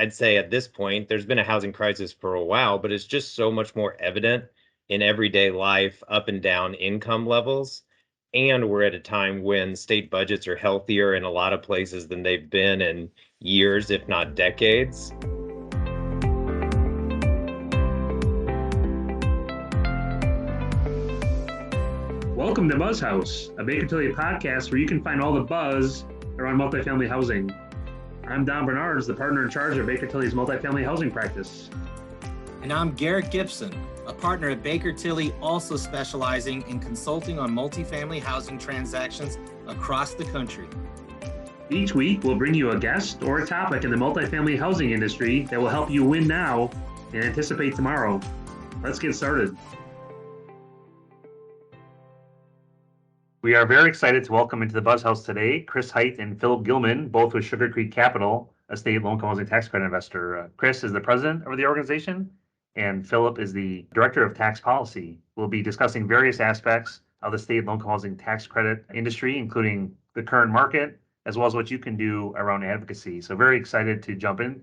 I'd say at this point, there's been a housing crisis for a while, but it's just so much more evident in everyday life, up and down income levels. And we're at a time when state budgets are healthier in a lot of places than they've been in years, if not decades. Welcome to BuzzHouse, a Baker Tilly podcast where you can find all the buzz around multifamily housing. I'm Don Bernards, the partner in charge of Baker Tilly's multifamily housing practice. And I'm Garrick Gibson, a partner at Baker Tilly, also specializing in consulting on multifamily housing transactions across the country. Each week, we'll bring you a guest or a topic in the multifamily housing industry that will help you win now and anticipate tomorrow. Let's get started. We are very excited to welcome into the BuzzHouse today Chris Hite and Philip Gilman, both with Sugar Creek Capital, a state low-income housing tax credit investor. Chris is the president of the organization, and Philip is the director of tax policy. We'll be discussing various aspects of the state low-income housing tax credit industry, including the current market, as well as what you can do around advocacy. So very excited to jump in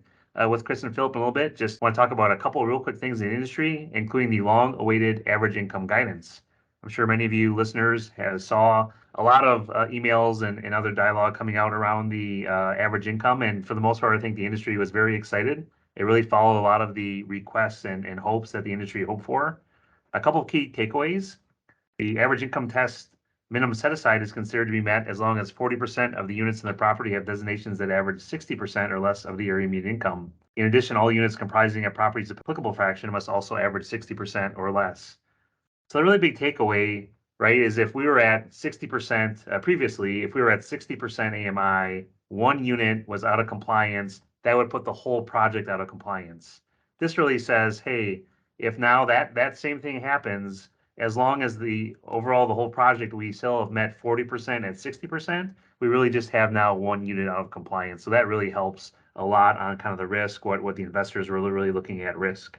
with Chris and Philip in a little bit. Just want to talk about a couple of real quick things in the industry, including the long-awaited average income guidance. I'm sure many of you listeners saw a lot of emails and other dialogue coming out around the average income. And for the most part, I think the industry was very excited. It really followed a lot of the requests and hopes that the industry hoped for. A couple of key takeaways. The average income test minimum set aside is considered to be met as long as 40% of the units in the property have designations that average 60% or less of the area median income. In addition, all units comprising a property's applicable fraction must also average 60% or less. So the really big takeaway, right, is if we were at 60% previously, if we were at 60% AMI, one unit was out of compliance, that would put the whole project out of compliance. This really says, hey, if now that same thing happens, as long as the whole project we still have met 40% and 60%, we really just have now one unit out of compliance. So that really helps a lot on kind of the risk, what the investors are really looking at risk.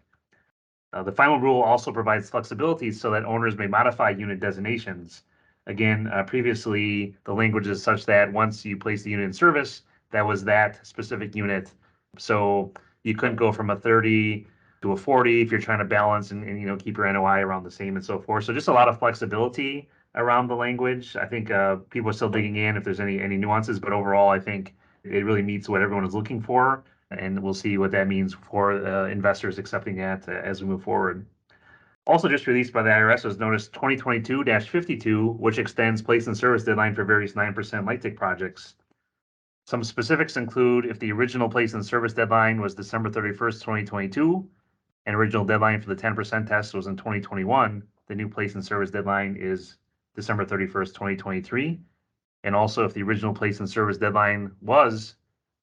The final rule also provides flexibility so that owners may modify unit designations. Again, previously, the language is such that once you place the unit in service, that was that specific unit. So you couldn't go from a 30 to a 40 if you're trying to balance and keep your NOI around the same and so forth. So just a lot of flexibility around the language. I think people are still digging in if there's any nuances, but overall, I think it really meets what everyone is looking for. And we'll see what that means for investors accepting that as we move forward. Also just released by the IRS was Notice 2022-52, which extends place in service deadline for various 9% LIHTC projects. Some specifics include if the original place in service deadline was December 31st, 2022, and original deadline for the 10% test was in 2021, the new place in service deadline is December 31st, 2023. And also if the original place in service deadline was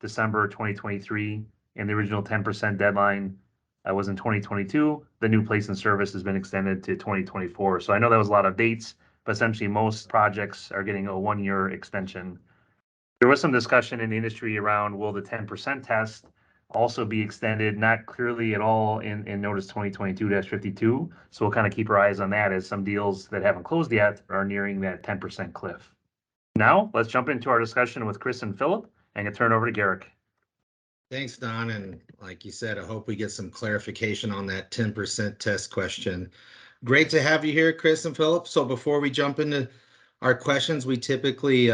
December 2023, and the original 10% deadline was in 2022. The new place in service has been extended to 2024. So I know that was a lot of dates, but essentially most projects are getting a 1-year extension. There was some discussion in the industry around will the 10% test also be extended, not clearly at all in Notice 2022-52. So we'll kind of keep our eyes on that as some deals that haven't closed yet are nearing that 10% cliff. Now let's jump into our discussion with Chris and Philip. I'm going to turn it over to Garrick. Thanks, Don. And like you said, I hope we get some clarification on that 10% test question. Great to have you here, Chris and Philip. So before we jump into our questions, we typically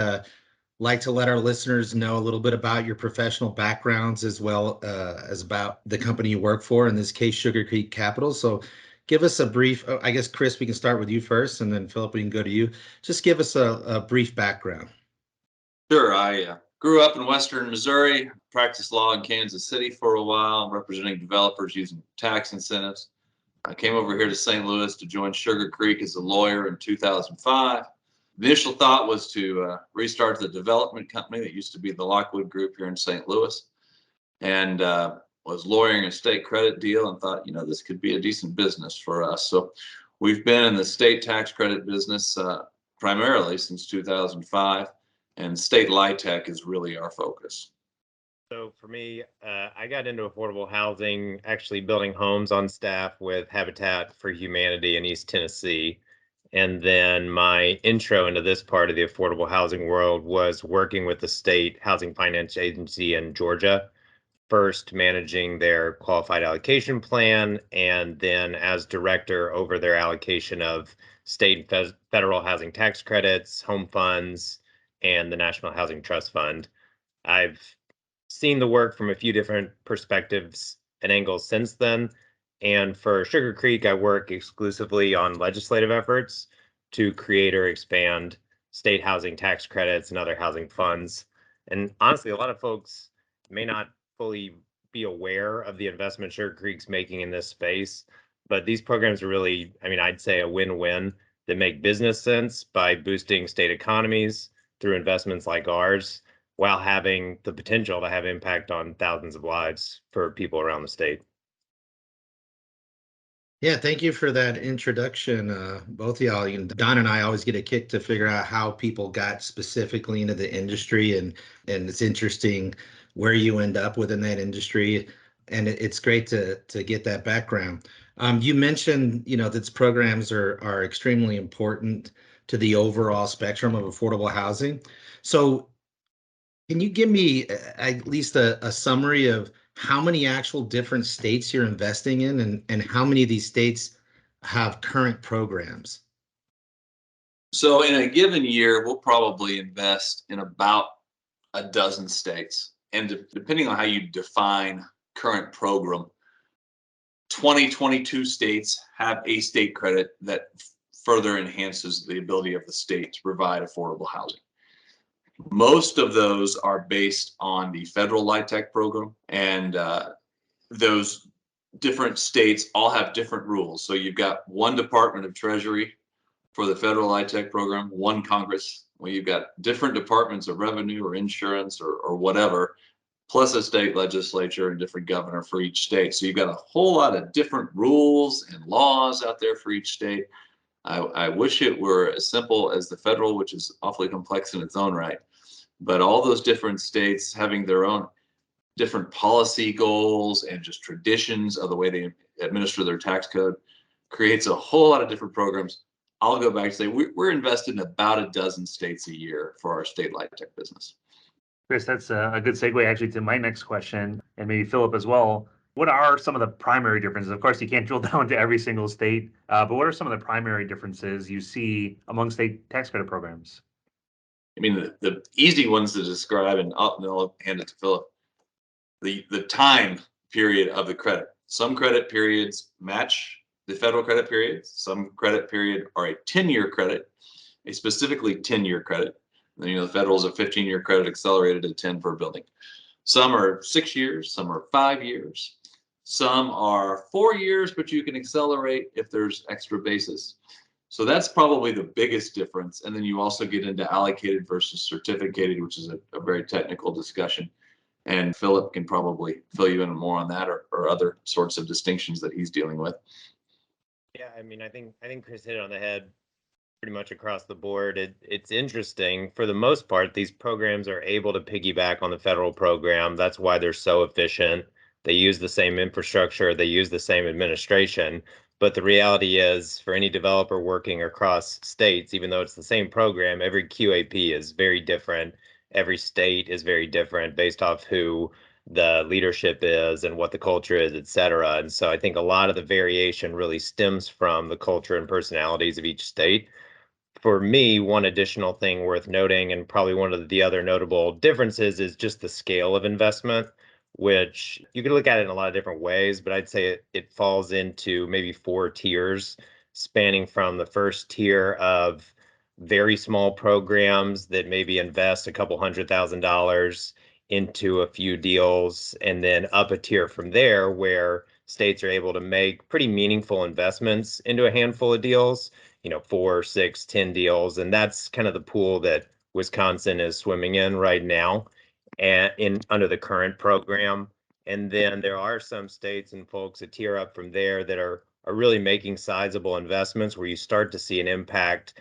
like to let our listeners know a little bit about your professional backgrounds as well as about the company you work for, in this case, Sugar Creek Capital. So give us a brief, I guess, Chris, we can start with you first, and then Philip, we can go to you. Just give us a brief background. Sure. I grew up in Western Missouri, practiced law in Kansas City for a while, representing developers using tax incentives. I came over here to St. Louis to join Sugar Creek as a lawyer in 2005. The initial thought was to restart the development company that used to be the Lockwood Group here in St. Louis, and was lawyering a state credit deal and thought, this could be a decent business for us. So we've been in the state tax credit business primarily since 2005. And state LIHTC is really our focus. So for me, I got into affordable housing, actually building homes on staff with Habitat for Humanity in East Tennessee. And then my intro into this part of the affordable housing world was working with the state housing finance agency in Georgia first managing their qualified allocation plan, and then as director over their allocation of state and federal housing tax credits, home funds, and the National Housing Trust Fund. I've seen the work from a few different perspectives and angles since then. And for Sugar Creek, I work exclusively on legislative efforts to create or expand state housing tax credits and other housing funds. And honestly, a lot of folks may not fully be aware of the investment Sugar Creek's making in this space, but these programs are really, I mean, I'd say a win-win that make business sense by boosting state economies through investments like ours, while having the potential to have impact on thousands of lives for people around the state. Yeah, thank you for that introduction, both of y'all. Don and I always get a kick to figure out how people got specifically into the industry, and it's interesting where you end up within that industry, and it's great to get that background. You mentioned, that these programs are extremely important to the overall spectrum of affordable housing. So, can you give me at least a summary of how many actual different states you're investing in, and how many of these states have current programs? So in a given year, we'll probably invest in about a dozen states. And depending on how you define current program, 22 states have a state credit that further enhances the ability of the state to provide affordable housing. Most of those are based on the federal LIHTC program, and those different states all have different rules. So you've got one Department of Treasury for the federal LIHTC program, one Congress. Well, you've got different departments of revenue or insurance or whatever, plus a state legislature and different governor for each state. So you've got a whole lot of different rules and laws out there for each state. I wish it were as simple as the federal, which is awfully complex in its own right. But all those different states having their own different policy goals and just traditions of the way they administer their tax code creates a whole lot of different programs. I'll go back and say we're invested in about a dozen states a year for our state LIHTC business. Chris, that's a good segue actually to my next question, and maybe Philip as well. What are some of the primary differences? Of course, you can't drill down to every single state, but what are some of the primary differences you see among state tax credit programs? I mean, the easy ones to describe, and I'll hand it to Philip. The time period of the credit. Some credit periods match the federal credit periods. Some credit period are a 10-year credit, a specifically 10-year credit. And, the federal is a 15-year credit accelerated to 10 per building. Some are 6 years, some are 5 years, some are 4 years, but you can accelerate if there's extra basis. So that's probably the biggest difference. And then you also get into allocated versus certificated, which is a very technical discussion. And Philip can probably fill you in more on that or other sorts of distinctions that he's dealing with. Yeah, I mean, I think Chris hit it on the head pretty much across the board. It's interesting. For the most part, these programs are able to piggyback on the federal program. That's why they're so efficient. They use the same infrastructure, they use the same administration. But the reality is, for any developer working across states, even though it's the same program, every QAP is very different. Every state is very different based off who the leadership is and what the culture is, et cetera. And so I think a lot of the variation really stems from the culture and personalities of each state. For me, one additional thing worth noting, and probably one of the other notable differences, is just the scale of investment, which you can look at it in a lot of different ways, but I'd say it falls into maybe 4 tiers, spanning from the first tier of very small programs that maybe invest a couple $100,000 into a few deals, and then up a tier from there where states are able to make pretty meaningful investments into a handful of deals, 4, 6, 10 deals. And that's kind of the pool that Wisconsin is swimming in right now and under the current program. And then there are some states and folks that tier up from there that are really making sizable investments where you start to see an impact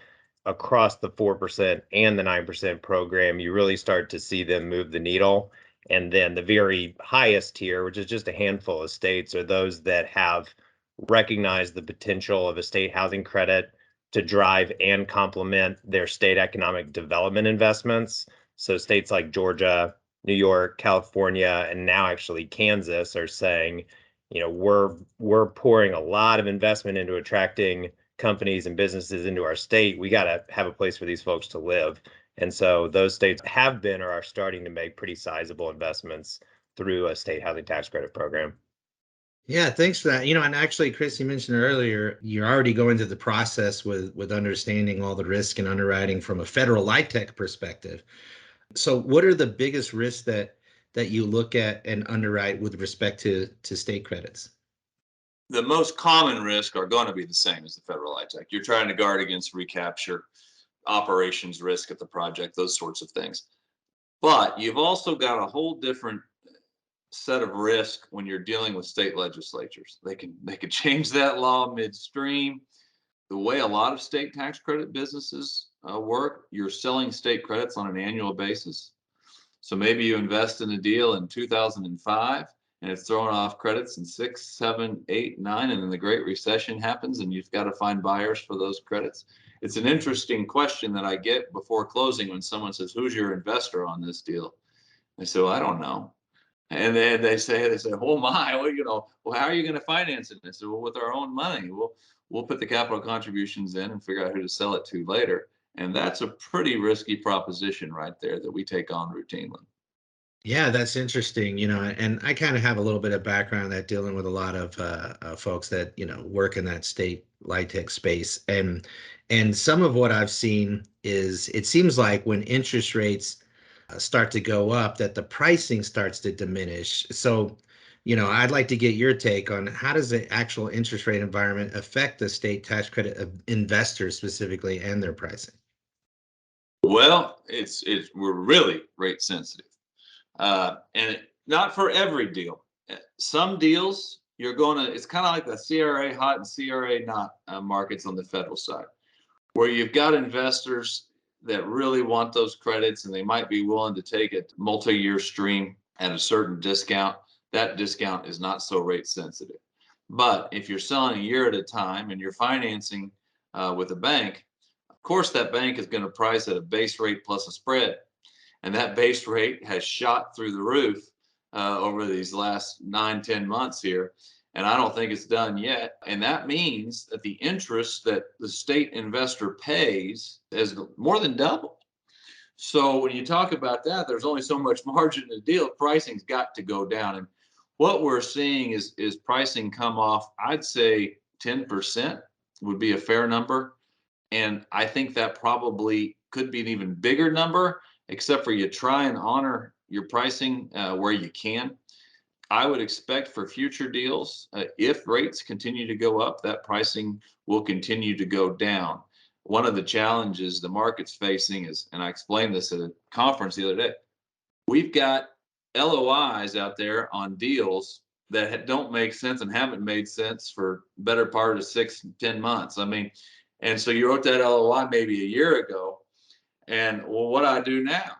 across the 4% and the 9% program. You really start to see them move the needle. And then the very highest tier, which is just a handful of states, are those that have recognized the potential of a state housing credit to drive and complement their state economic development investments. So states like Georgia, New York, California, and now actually Kansas are saying, we're pouring a lot of investment into attracting companies and businesses into our state. We got to have a place for these folks to live. And so those states have been or are starting to make pretty sizable investments through a state housing tax credit program. Yeah, thanks for that. And actually, Chris, you mentioned earlier, you're already going through the process with understanding all the risk and underwriting from a federal LIHTC perspective. So what are the biggest risks that you look at and underwrite with respect to state credits? The most common risks are going to be the same as the federal LIHTC. You're trying to guard against recapture, operations risk at the project, those sorts of things. But you've also got a whole different set of risk when you're dealing with state legislatures. They can change that law midstream. The way a lot of state tax credit businesses work, you're selling state credits on an annual basis. So maybe you invest in a deal in 2005 and it's throwing off credits in 6, 7, 8, 9, and then the Great Recession happens and you've got to find buyers for those credits. It's an interesting question that I get before closing when someone says, "Who's your investor on this deal?" I say, "Well, I don't know." And then they say, "Oh my, well, how are you going to finance it?" And I said, "Well, with our own money. We'll put the capital contributions in and figure out who to sell it to later." And that's a pretty risky proposition right there that we take on routinely. Yeah, that's interesting, and I kind of have a little bit of background that dealing with a lot of folks that, work in that state LIHTC space. And some of what I've seen is it seems like when interest rates start to go up, that the pricing starts to diminish. So, I'd like to get your take on how does the actual interest rate environment affect the state tax credit of investors specifically and their pricing? Well, we're really rate sensitive. And not for every deal. Some deals it's kind of like the CRA hot and CRA not markets on the federal side, where you've got investors that really want those credits and they might be willing to take a multi-year stream at a certain discount. That discount is not so rate sensitive. But if you're selling a year at a time and you're financing with a bank, of course that bank is going to price at a base rate plus a spread. And that base rate has shot through the roof over these last 9-10 months here. And I don't think it's done yet. And that means that the interest that the state investor pays is more than doubled. So when you talk about that, there's only so much margin in the deal. Pricing's got to go down. And what we're seeing is pricing come off, I'd say 10% would be a fair number. And I think that probably could be an even bigger number, except for you try and honor your pricing where you can. I would expect for future deals, if rates continue to go up, that pricing will continue to go down. One of the challenges the market's facing is, and I explained this at a conference the other day, we've got LOIs out there on deals that don't make sense and haven't made sense for better part of 6-10 months. I mean, and so you wrote that LOI maybe a year ago, and well, what do I do now?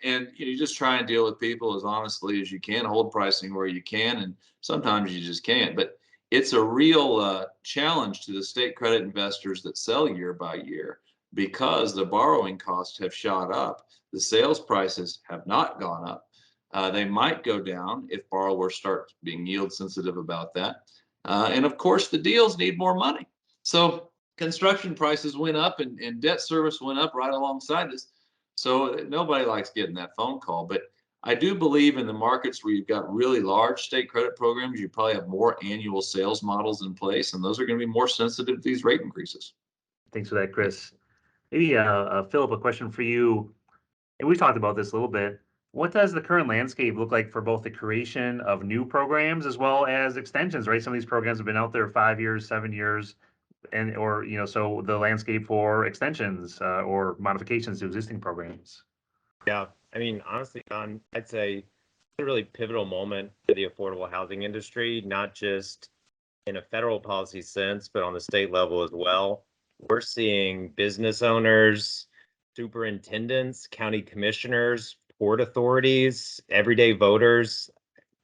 And you just try and deal with people as honestly as you can, hold pricing where you can, and sometimes you just can't. But it's a real challenge to the state credit investors that sell year by year because the borrowing costs have shot up. The sales prices have not gone up. They might go down if borrowers start being yield sensitive about that. And of course, the deals need more money. So construction prices went up and debt service went up right alongside this. So nobody likes getting that phone call. But I do believe in the markets where you've got really large state credit programs, you probably have more annual sales models in place, and those are going to be more sensitive to these rate increases. Thanks for that, Chris. Maybe Philip, a question for you. And we talked about this a little bit. What does the current landscape look like for both the creation of new programs as well as extensions, right? Some of these programs have been out there 5 years, 7 years, and so the landscape for extensions or modifications to existing programs. Yeah, I mean, honestly, Don, I'd say it's a really pivotal moment for the affordable housing industry, not just in a federal policy sense, but on the state level as well. We're seeing business owners, superintendents, county commissioners, port authorities, everyday voters,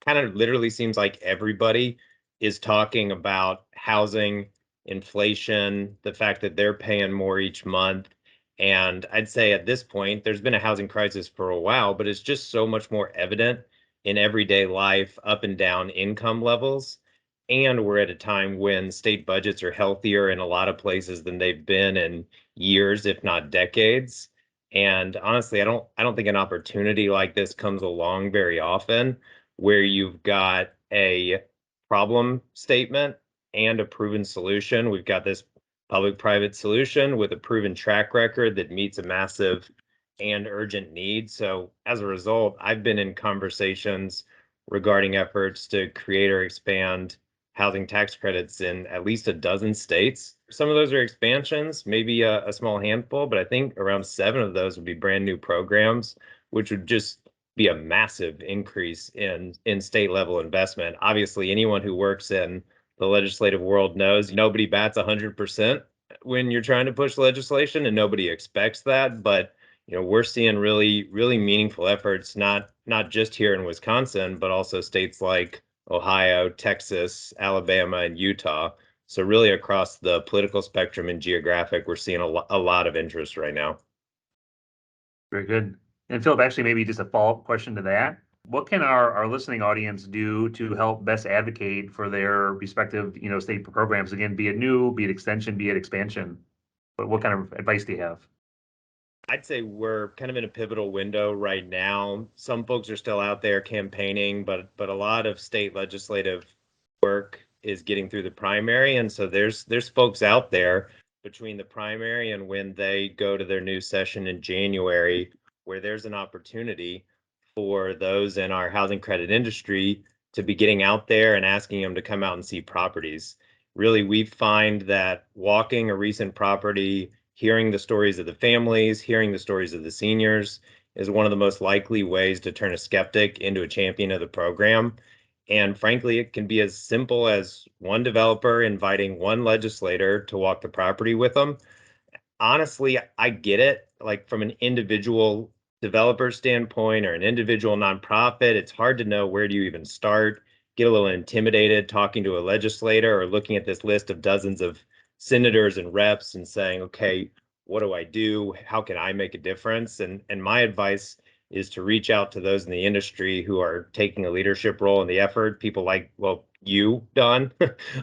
kind of literally seems like everybody is talking about housing, inflation, the fact that they're paying more each month. And I'd say at this point, there's been a housing crisis for a while, but it's just so much more evident in everyday life, up and down income levels. And we're at a time when state budgets are healthier in a lot of places than they've been in years, if not decades. And honestly, I don't think an opportunity like this comes along very often where you've got a problem statement and a proven solution. We've got this public-private solution with a proven track record that meets a massive and urgent need. So as a result, I've been in conversations regarding efforts to create or expand housing tax credits in at least a dozen states. Some of those are expansions, maybe a small handful, but I think around 7 of those would be brand new programs, which would just be a massive increase in state level investment. Obviously, anyone who works in the legislative world knows nobody bats 100% when you're trying to push legislation, and nobody expects that. But we're seeing really meaningful efforts, not just here in Wisconsin, but also states like Ohio, Texas, Alabama, and Utah. So really across the political spectrum and geographic, we're seeing a lot of interest right now. Very good. And Philip, actually, maybe just a follow-up question to that. What can our listening audience do to help best advocate for their respective, state programs? Again, be it new, be it extension, be it expansion. But what kind of advice do you have? I'd say we're kind of in a pivotal window right now. Some folks are still out there campaigning, but a lot of state legislative work is getting through the primary. And so there's folks out there between the primary and when they go to their new session in January, where there's an opportunity for those in our housing credit industry to be getting out there and asking them to come out and see properties. Really, we find that walking a recent property, hearing the stories of the families, hearing the stories of the seniors is one of the most likely ways to turn a skeptic into a champion of the program. And frankly, it can be as simple as one developer inviting one legislator to walk the property with them. Honestly, I get it. Like from an individual developer standpoint or an individual nonprofit, it's hard to know where do you even start. Get a little intimidated talking to a legislator or looking at this list of dozens of senators and reps and saying, okay, what do I do? How can I make a difference? And my advice is to reach out to those in the industry who are taking a leadership role in the effort, people like, well, you, Don,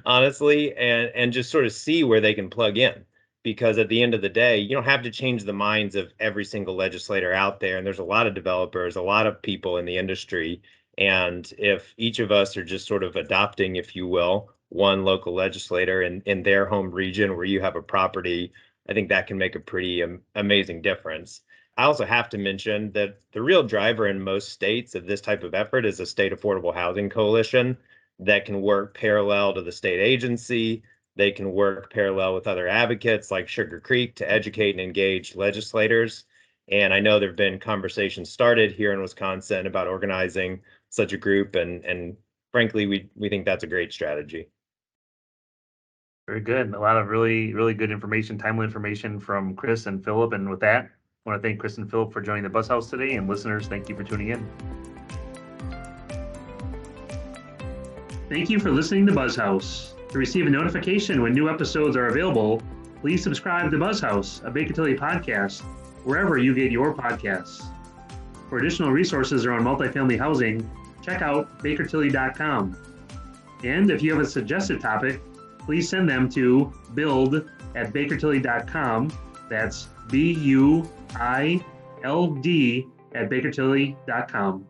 honestly, and just sort of see where they can plug in. Because at the end of the day, you don't have to change the minds of every single legislator out there. And there's a lot of developers, a lot of people in the industry. And if each of us are just sort of adopting, if you will, one local legislator in their home region where you have a property, I think that can make a pretty amazing difference. I also have to mention that the real driver in most states of this type of effort is a state affordable housing coalition that can work parallel to the state agency. They can work parallel with other advocates like Sugar Creek to educate and engage legislators. And I know there have been conversations started here in Wisconsin about organizing such a group. And frankly, we think that's a great strategy. Very good. A lot of really good information, timely information from Chris and Philip. And with that, I want to thank Chris and Philip for joining the BuzzHouse today. And listeners, thank you for tuning in. Thank you for listening to BuzzHouse. To receive a notification when new episodes are available, please subscribe to BuzzHouse, a Baker Tilly podcast, wherever you get your podcasts. For additional resources around multifamily housing, check out bakertilly.com. And if you have a suggested topic, please send them to build@bakertilly.com. That's BUILD@bakertilly.com.